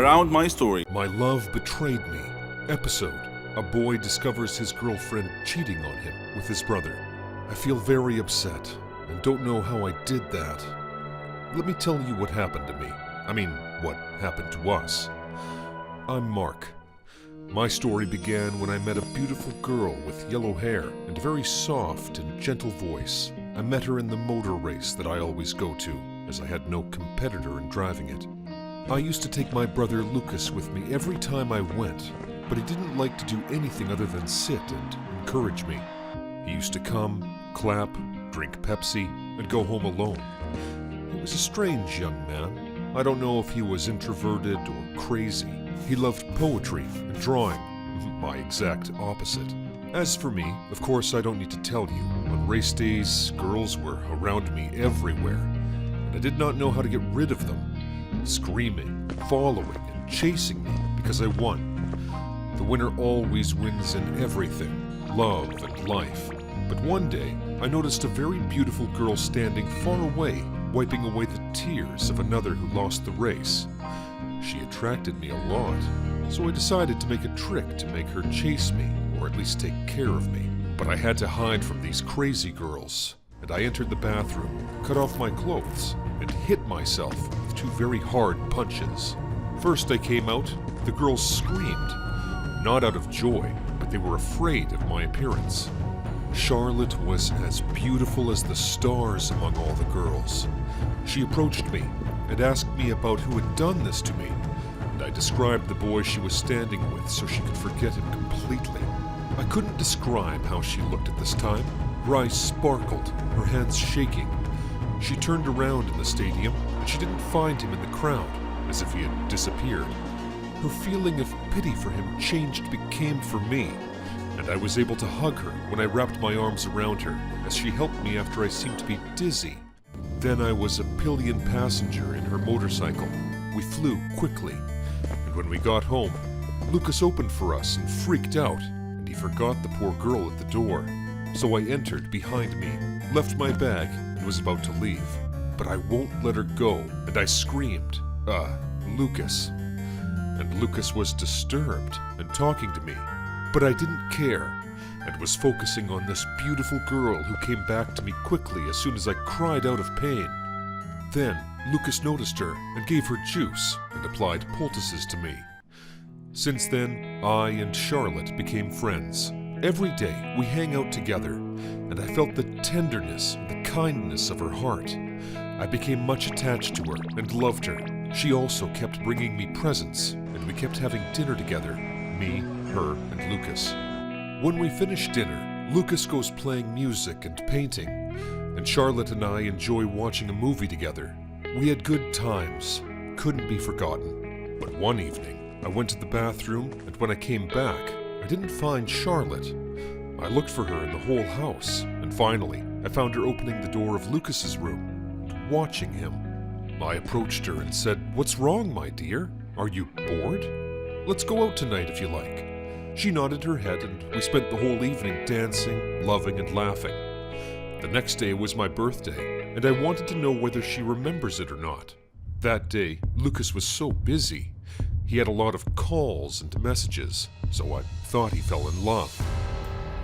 around my story. My love betrayed me. Episode: a boy discovers his girlfriend cheating on him with his brother. I feel very upset and don't know how I did that. Let me tell you what happened to me. I mean, what happened to us. I'm Mark. My story began when I met a beautiful girl with yellow hair and a very soft and gentle voice. I met her in the motor race that I always go to, as I had no competitor in driving it. I used to take my brother Lucas with me every time I went, but he didn't like to do anything other than sit and encourage me. He used to come, clap, drink Pepsi, and go home alone. He was a strange young man. I don't know if he was introverted or crazy. He loved poetry and drawing, my exact opposite. As for me, of course I don't need to tell you. On race days, girls were around me everywhere, and I did not know how to get rid of them, screaming, following, and chasing me because I won. The winner always wins in everything, love and life. But one day, I noticed a very beautiful girl standing far away, wiping away the tears of another who lost the race. She attracted me a lot, so I decided to make a trick to make her chase me, or at least take care of me. But I had to hide from these crazy girls, and I entered the bathroom, cut off my clothes, and hit myself with 2 very hard punches. First I came out, the girls screamed, not out of joy, but they were afraid of my appearance. Charlotte was as beautiful as the stars among all the girls. She approached me and asked me about who had done this to me, and I described the boy she was standing with so she could forget him completely. I couldn't describe how she looked at this time. Her eyes sparkled, her hands shaking. She turned around in the stadium, and she didn't find him in the crowd, as if he had disappeared. Her feeling of pity for him changed became for me, and I was able to hug her when I wrapped my arms around her, as she helped me after I seemed to be dizzy. Then I was a pillion passenger in her motorcycle. We flew quickly, and when we got home, Lucas opened for us and freaked out, and he forgot the poor girl at the door. So I entered behind me, left my bag, and was about to leave. But I won't let her go, and I screamed, Lucas. And Lucas was disturbed and talking to me, but I didn't care, and was focusing on this beautiful girl who came back to me quickly as soon as I cried out of pain. Then Lucas noticed her and gave her juice and applied poultices to me. Since then, I and Charlotte became friends. Every day we hang out together, and I felt the tenderness and the kindness of her heart. I became much attached to her and loved her. She also kept bringing me presents, and we kept having dinner together, me, her, and Lucas. When we finish dinner, Lucas goes playing music and painting, and Charlotte and I enjoy watching a movie together. We had good times, couldn't be forgotten. But one evening, I went to the bathroom, and when I came back, I didn't find Charlotte. I looked for her in the whole house, and finally, I found her opening the door of Lucas's room, and watching him. I approached her and said, "What's wrong, my dear? Are you bored? Let's go out tonight if you like." She nodded her head, and we spent the whole evening dancing, loving, and laughing. The next day was my birthday, and I wanted to know whether she remembers it or not. That day, Lucas was so busy. He had a lot of calls and messages, so I thought he fell in love.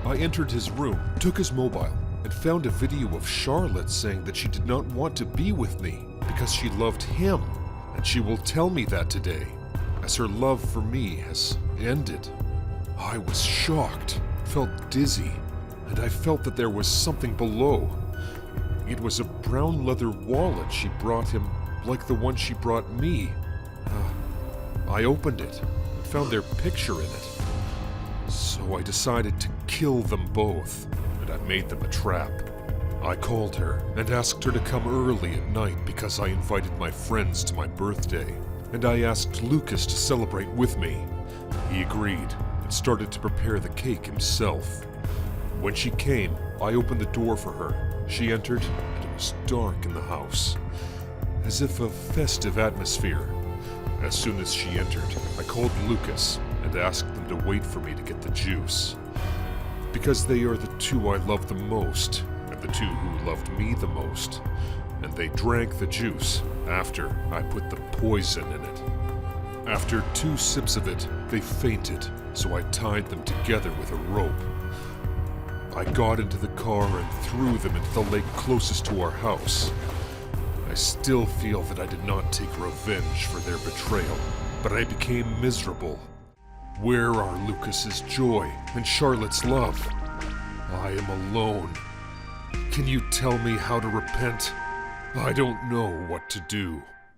I entered his room, took his mobile, and found a video of Charlotte saying that she did not want to be with me because she loved him, and she will tell me that today, as her love for me has ended. I was shocked, felt dizzy, and I felt that there was something below. It was a brown leather wallet she brought him, like the one she brought me. I opened it and found their picture in it. So I decided to kill them both, and I made them a trap. I called her and asked her to come early at night because I invited my friends to my birthday, and I asked Lucas to celebrate with me. He agreed and started to prepare the cake himself. When she came, I opened the door for her. She entered, and it was dark in the house, as if a festive atmosphere. As soon as she entered, I called Lucas and asked them to wait for me to get the juice. Because they are the two I love the most, and the two who loved me the most, and they drank the juice after I put the poison in it. After 2 sips of it, they fainted, so I tied them together with a rope. I got into the car and threw them into the lake closest to our house. I still feel that I did not take revenge for their betrayal, but I became miserable. Where are Lucas's joy and Charlotte's love? I am alone. Can you tell me how to repent? I don't know what to do.